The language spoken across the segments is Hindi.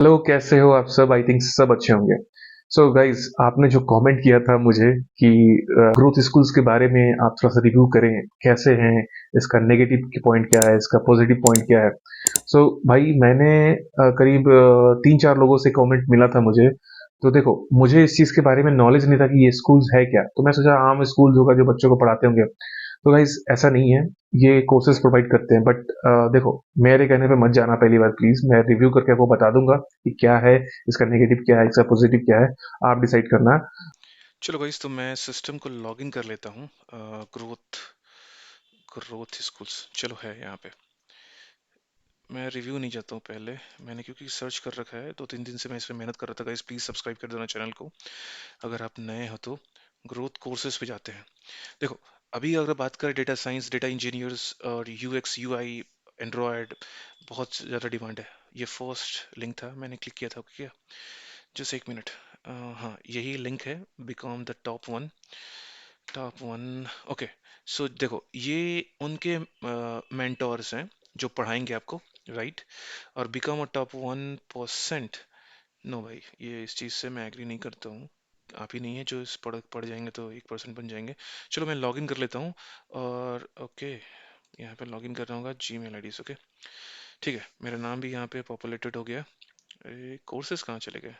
हेलो, कैसे हो आप सब? आई थिंक सब अच्छे होंगे। सो गाइज, आपने जो कमेंट किया था मुझे कि ग्रोथ स्कूल्स के बारे में आप थोड़ा सा रिव्यू करें, कैसे हैं, इसका नेगेटिव पॉइंट क्या है, इसका पॉजिटिव पॉइंट क्या है। सो भाई, मैंने करीब 3-4 लोगों से कमेंट मिला था मुझे। तो देखो, मुझे इस चीज़ के बारे में नॉलेज नहीं था कि ये स्कूल्स है क्या, तो मैं सोचा आम स्कूल होगा जो बच्चों को पढ़ाते होंगे। तो गाइज, ऐसा नहीं है। ये कोर्सेज प्रोवाइड करते हैं, बट देखो, मेरे कहने पे मत जाना पहली बार प्लीज। मैं रिव्यू करके आपको बता दूंगा कि क्या है, इसका नेगेटिव क्या है, इसका पॉजिटिव क्या है। आप डिसाइड करना। चलो गाइस, तो मैं सिस्टम को लॉगिन कर लेता हूँ। ग्रोथ ग्रोथ स्कूल्स चलो है यहाँ पे। मैं रिव्यू नहीं चाहता हूँ पहले। मैंने क्योंकि सर्च कर रखा है, 2-3 दिन से मैं इस पे मेहनत कर रहा था। गाइस प्लीज़ सब्सक्राइब कर देना चैनल को, अगर आप नए हो तो। ग्रोथ कोर्सेज पे जाते हैं। देखो, अभी अगर बात करें डेटा साइंस, डेटा इंजीनियर्स और यूएक्स यूआई, एंड्रॉयड, बहुत ज़्यादा डिमांड है। ये फर्स्ट लिंक था, मैंने क्लिक किया था, क्या? जस्ट एक मिनट। हाँ, यही लिंक है। Become the top one. Okay. So देखो, ये उनके मेंटोर्स हैं जो पढ़ाएंगे आपको, राइट? और बिकम अ टॉप 1%। नो भाई, ये इस चीज़ से मैं एग्री नहीं करता हूँ। आप ही नहीं है जो इस पढ़ जाएंगे तो 1% बन जाएंगे। चलो मैं लॉगिन कर लेता हूँ। और ओके, यहाँ पे लॉगिन कर रहा हूँ जी मेल आई डी से। ओके, ठीक है, मेरा नाम भी यहाँ पे पॉपुलेटेड हो गया। कोर्सेज कहाँ चले गए?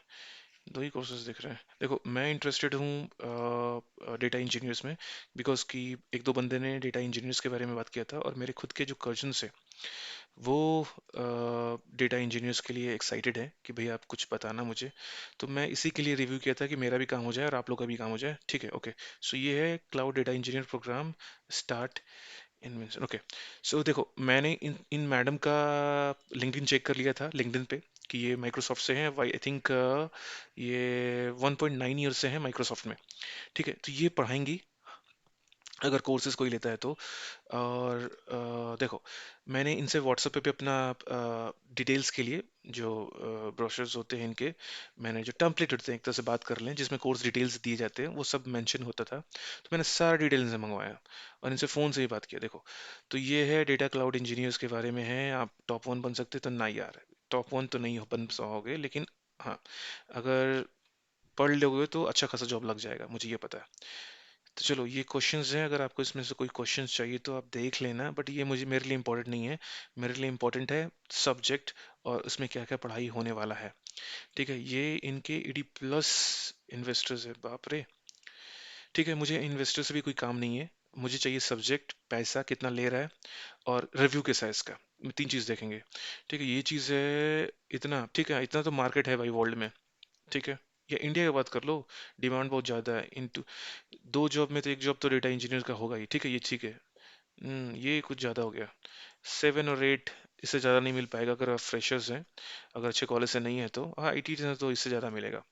दो ही कोर्सेज दिख रहे हैं। देखो, मैं इंटरेस्टेड हूँ डेटा इंजीनियर्स में, बिकॉज कि एक दो बंदे ने डेटा इंजीनियर्स के बारे में बात किया था, और मेरे खुद के जो कजन्स है वो डेटा इंजीनियर्स के लिए एक्साइटेड है कि भैया आप कुछ बताना मुझे। तो मैं इसी के लिए रिव्यू किया था कि मेरा भी काम हो जाए और आप लोग का भी काम हो जाए। ठीक है, ओके। सो ये है cloud data engineer program start invention. Okay. So देखो, मैंने इन इन मैडम का लिंक्डइन चेक कर लिया था, लिंक्डइन पे, कि ये माइक्रोसॉफ्ट से हैं। वाई आई थिंक ये 1.9 ईयर से हैं माइक्रोसॉफ्ट में। ठीक है, तो ये पढ़ाएंगी अगर कोर्सेज कोई लेता है तो। और देखो, मैंने इनसे व्हाट्सएप पे भी अपना डिटेल्स के लिए जो ब्रोशर्स होते हैं इनके, मैंने जो टेम्पलेट होते हैं एक तरह से बात कर लें, जिसमें कोर्स डिटेल्स दिए जाते हैं, वो सब मेंशन होता था। तो मैंने सारा डिटेल इनसे मंगवाया और इनसे फ़ोन से ही बात किया। देखो, तो ये है डेटा क्लाउड इंजीनियर्स के बारे में है। आप टॉप 1 बन सकते, तो ना यार, टॉप 1 तो नहीं बन पाओगे, लेकिन हाँ, अगर पढ़ लोगे तो अच्छा खासा जॉब लग जाएगा, मुझे ये पता है। तो चलो, ये क्वेश्चंस हैं, अगर आपको इसमें से कोई क्वेश्चंस चाहिए तो आप देख लेना, बट ये मुझे मेरे लिए इंपॉर्टेंट नहीं है। मेरे लिए इंपॉर्टेंट है सब्जेक्ट, और उसमें क्या क्या पढ़ाई होने वाला है। ठीक है, ये इनके ईडी प्लस इन्वेस्टर्स है, बाप रे। ठीक है, मुझे इन्वेस्टर से भी कोई काम नहीं है। मुझे चाहिए सब्जेक्ट, पैसा कितना ले रहा है, और रिव्यू कैसा है इसका। तीन चीज़ देखेंगे। ठीक है, ये चीज़ है। इतना ठीक है, इतना तो मार्केट है भाई वर्ल्ड में। ठीक है, या इंडिया की बात कर लो, डिमांड बहुत ज़्यादा है। इन दो जॉब में तो एक जॉब तो डेटा इंजीनियर का होगा ही। ठीक है, ये ठीक है। ये कुछ ज़्यादा हो गया। 7 और 8, इससे ज़्यादा नहीं मिल पाएगा अगर आप फ्रेशर्स हैं, अगर अच्छे कॉलेज से नहीं है तो। हाँ, आईटी से तो इससे ज़्यादा मिलेगा।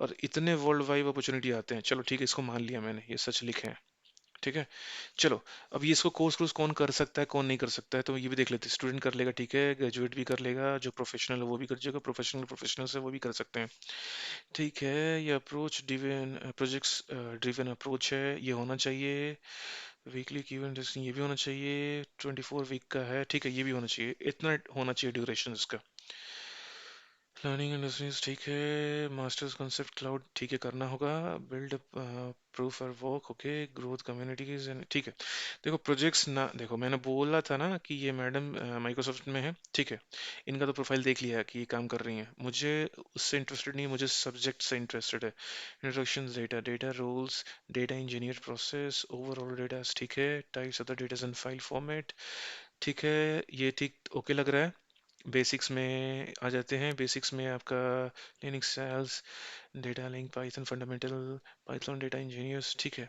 और इतने वर्ल्ड वाइड अपॉर्चुनिटी आते हैं। चलो ठीक है, इसको मान लिया मैंने, ये सच लिखे हैं। ठीक है, चलो। अब ये इसको कोर्स कोर्स कौन कर सकता है, कौन नहीं कर सकता है, तो ये भी देख लेते हैं। स्टूडेंट कर लेगा, ठीक है, ग्रेजुएट भी कर लेगा, जो प्रोफेशनल है वो भी कर जाएगा, प्रोफेशनल्स है वो भी कर सकते हैं। ठीक है, ये approach driven projects driven approach है, ये होना चाहिए। वीकली की इंटरेस्टिंग, ये भी होना चाहिए। 24 वीक का है, ठीक है, ये भी होना चाहिए। इतना होना चाहिए ड्यूरेशन इसका। लर्निंग इंडस्ट्रीज, ठीक है। मास्टर्स कॉन्सेप्ट क्लाउड, ठीक है, करना होगा। बिल्ड प्रूफ और वर्क, ओके। ग्रोथ कम्युनिटीज, ठीक है। देखो, प्रोजेक्ट्स ना, देखो मैंने बोला था ना कि ये मैडम माइक्रोसॉफ्ट में है। ठीक है, इनका तो प्रोफाइल देख लिया कि ये काम कर रही हैं। मुझे उससे इंटरेस्टेड नहीं है, मुझे सब्जेक्ट से इंटरेस्टेड है। Introduction, data data roles, data engineer process, overall data, ठीक है। Types of the data and file format, ठीक है, ये ठीक ओके लग रहा है। बेसिक्स में आ जाते हैं। बेसिक्स में आपका Linux shells, data link, Python fundamental, Python data engineers, ठीक है।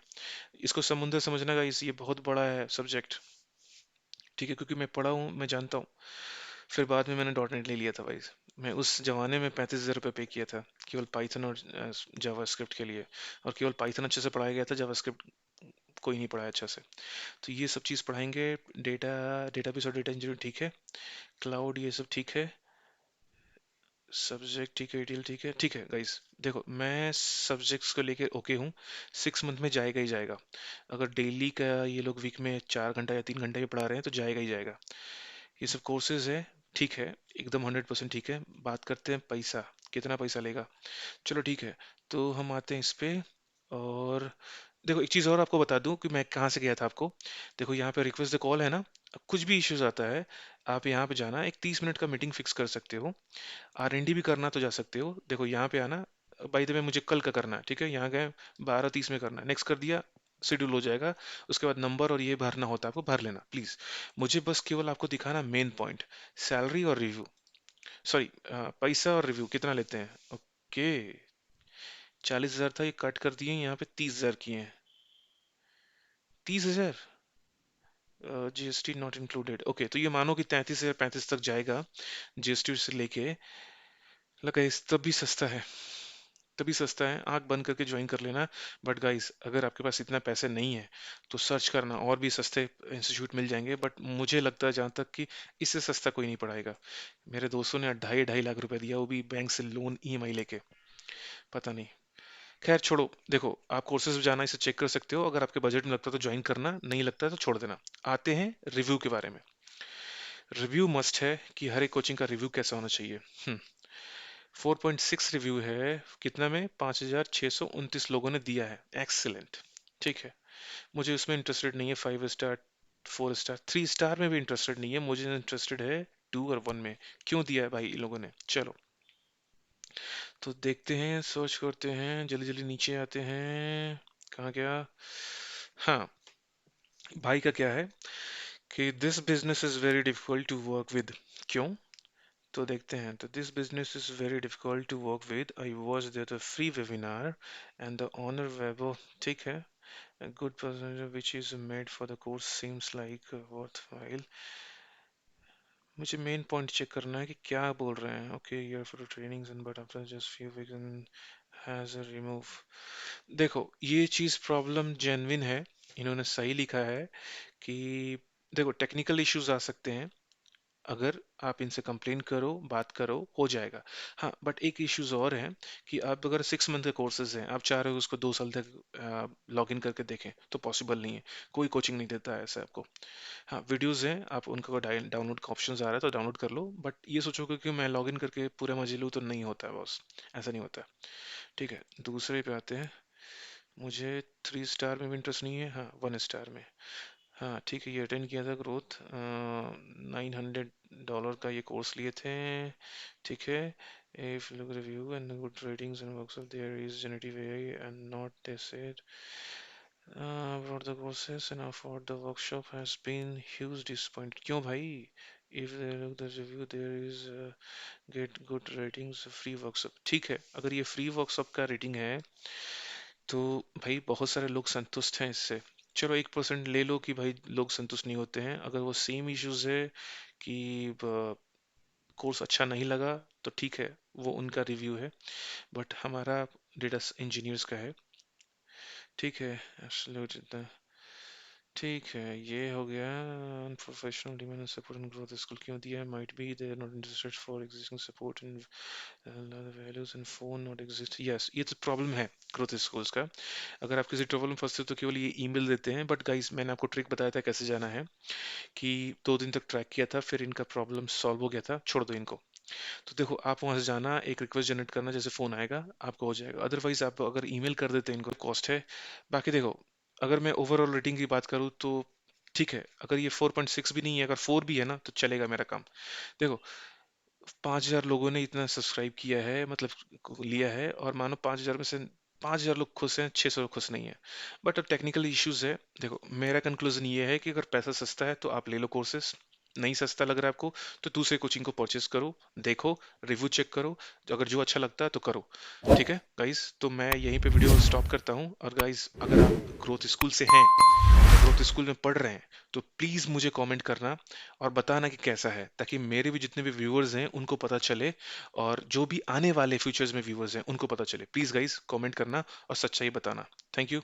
इसको समुंदर समझना का इस, ये बहुत बड़ा है सब्जेक्ट। ठीक है, क्योंकि मैं पढ़ा हूँ, मैं जानता हूँ। फिर बाद में मैंने डॉट नेट ले लिया था भाई। मैं उस जमाने में 35,000 रुपये पे किया था केवल पाइथन और जावास्क्रिप्ट के लिए। और केवल पाइथन अच्छे से पढ़ाया गया था, जावास्क्रिप्ट कोई नहीं पढ़ाया अच्छा से। तो ये सब चीज़ पढ़ाएंगे। डेटा डेटाबेस और डेटा इंजीनियर, ठीक है। क्लाउड, ये सब ठीक है। सब्जेक्ट ठीक है, डिटेल ठीक है। ठीक है गाइस, देखो मैं सब्जेक्ट्स को लेके ओके हूँ। 6 मंथ में जाएगा ही जाएगा। अगर डेली का ये लोग वीक में 4 घंटा या 3 घंटा ही पढ़ा रहे हैं तो जाएगा ही जाएगा। ये सब कोर्सेज है, ठीक है, एकदम 100% ठीक है। बात करते हैं पैसा, कितना पैसा लेगा। चलो ठीक है, तो हम आते हैं इस पे। और देखो एक चीज़ और आपको बता दूं कि मैं कहाँ से गया था आपको। देखो यहाँ पे रिक्वेस्ट द कॉल है ना, कुछ भी इश्यूज आता है, आप यहाँ पे जाना, एक 30 मिनट का मीटिंग फिक्स कर सकते हो। R&D भी करना तो जा सकते हो, देखो यहाँ पे आना। बाय द वे मुझे कल का करना है, ठीक है, यहाँ गए 12:30 में करना है, नेक्स्ट कर दिया, शेड्यूल हो जाएगा। उसके बाद नंबर और ये भरना होता है, आपको भर लेना प्लीज। मुझे बस केवल आपको दिखाना मेन पॉइंट, सैलरी और रिव्यू, सॉरी पैसा और रिव्यू कितना लेते हैं। ओके, 40,000 था, ये कट कर दिए, यहाँ पे 30,000 किए हैं। 30,000, GST नॉट इंक्लूडेड। ओके, तो ये मानो कि 33,000 35 तक जाएगा GST से लेके। लगा इस तब भी सस्ता है, तभी सस्ता है, आंख बंद करके ज्वाइन कर लेना। बट गाइस, अगर आपके पास इतना पैसे नहीं है तो सर्च करना, और भी सस्ते इंस्टीट्यूट मिल जाएंगे, बट मुझे लगता है जहाँ तक कि इससे सस्ता कोई नहीं पढ़ाएगा। मेरे दोस्तों ने 2.5 लाख रुपए दिया, वो भी बैंक से लोन EMI लेके, पता नहीं। खैर छोड़ो, देखो आप कोर्सेज में जाना, इसे चेक कर सकते हो, अगर आपके बजट में लगता है तो ज्वाइन करना, नहीं लगता है तो छोड़ देना। आते हैं रिव्यू के बारे में। रिव्यू मस्ट है कि हर एक कोचिंग का रिव्यू कैसा होना चाहिए। 4.6 रिव्यू है, कितना में 5,629 लोगों ने दिया है, एक्सीलेंट। ठीक है, मुझे उसमें इंटरेस्टेड नहीं है 5 स्टार, 4 स्टार, 3 स्टार में भी इंटरेस्टेड नहीं है, मुझे इंटरेस्टेड है 2 और 1 में। क्यों दिया है भाई इन लोगों ने, चलो तो देखते हैं, सर्च करते हैं, जल्दी जल्दी नीचे आते हैं। कहाँ गया, हाँ, भाई का क्या है कि this business is very difficult to work with. क्यों, तो देखते हैं। तो this business is very difficult to work with, I was there the free webinar and the owner वेबो। ठीक है, a good percentage which is made for the course seems like worthwhile। मुझे मेन पॉइंट चेक करना है कि क्या बोल रहे हैं। Okay, year for trainings and but after just few weeks and has remove. देखो ये चीज प्रॉब्लम जेन्युइन है, इन्होंने सही लिखा है कि देखो टेक्निकल इश्यूज आ सकते हैं, अगर आप इनसे कंप्लेन करो, बात करो, हो जाएगा। हाँ, बट एक इश्यूज और हैं कि आप अगर 6 मंथ के कोर्सेज हैं, आप चाह रहे हो उसको 2 साल तक लॉग इन करके देखें, तो पॉसिबल नहीं है, कोई कोचिंग नहीं देता है ऐसा आपको। हाँ, वीडियोस हैं, आप उनका डाउनलोड का ऑप्शन आ रहा है तो डाउनलोड कर लो, बट ये सोचोगे कि मैं लॉग इन करके पूरे मजे लूँ तो नहीं होता है बॉस, ऐसा नहीं होता है। ठीक है, दूसरे पे आते हैं। मुझे 3 स्टार में भी इंटरेस्ट नहीं है, हाँ 1 स्टार में। हाँ ठीक है, ये अटेंड किया था, ग्रोथ $900 का ये कोर्स लिए थे। ठीक है, if look review and good ratings and workshop there is generative AI and not they said about the courses and for the workshop has been huge disappointment। क्यों भाई, if they look the review there is get good ratings free workshop। ठीक है, अगर ये फ्री वर्कशॉप का रेटिंग है तो भाई बहुत सारे लोग संतुष्ट हैं इससे। चलो 1% ले लो कि भाई लोग संतुष्ट नहीं होते हैं, अगर वो सेम इश्यूज है कि कोर्स अच्छा नहीं लगा तो ठीक है, वो उनका रिव्यू है, बट हमारा डेटा इंजीनियर्स का है। ठीक है, absolute, ठीक है, ये हो गया। Professional demand support and growth school क्यों दिया है, might be they are not interested for existing support and values and phone not exist. Yes, ये तो प्रॉब्लम है ग्रोथ स्कूल्स का। अगर आप किसी ट्रबल में फंसते हो तो केवल ये ईमेल देते हैं, बट गाइस मैंने आपको ट्रिक बताया था कैसे जाना है, कि 2 दिन तक ट्रैक किया था, फिर इनका प्रॉब्लम सॉल्व हो गया था, छोड़ दो इनको। तो देखो आप वहां से जाना, एक रिक्वेस्ट जनरेट करना, जैसे फोन आएगा आपको हो जाएगा, अदरवाइज आप अगर ईमेल कर देते हैं इनको, कॉस्ट है। बाकी देखो, अगर मैं ओवरऑल रेटिंग की बात करूँ तो ठीक है, अगर ये 4.6 भी नहीं है, अगर 4 भी है ना तो चलेगा मेरा काम। देखो 5,000 लोगों ने इतना सब्सक्राइब किया है, मतलब लिया है, और मानो 5,000 में से 5,000 लोग खुश हैं, 600 लोग खुश नहीं है। बट अब टेक्निकल इश्यूज है। देखो मेरा कंक्लूजन ये है कि अगर पैसा सस्ता है तो आप ले लो कोर्सेस, नहीं सस्ता लग रहा है आपको तो दूसरे कोचिंग को परचेस करो, देखो, रिव्यू चेक करो, अगर जो अच्छा लगता है तो करो। ठीक है गाइस, तो मैं यहीं पे वीडियो स्टॉप करता हूँ। और गाइस अगर आप ग्रोथ स्कूल से हैं या ग्रोथ स्कूल में पढ़ रहे हैं तो प्लीज मुझे कमेंट करना और बताना कि कैसा है, ताकि मेरे भी जितने भी व्यूअर्स हैं उनको पता चले, और जो भी आने वाले फ्यूचर्स में व्यूअर्स हैं उनको पता चले। प्लीज गाइस कमेंट करना और सच्चाई बताना। Thank you.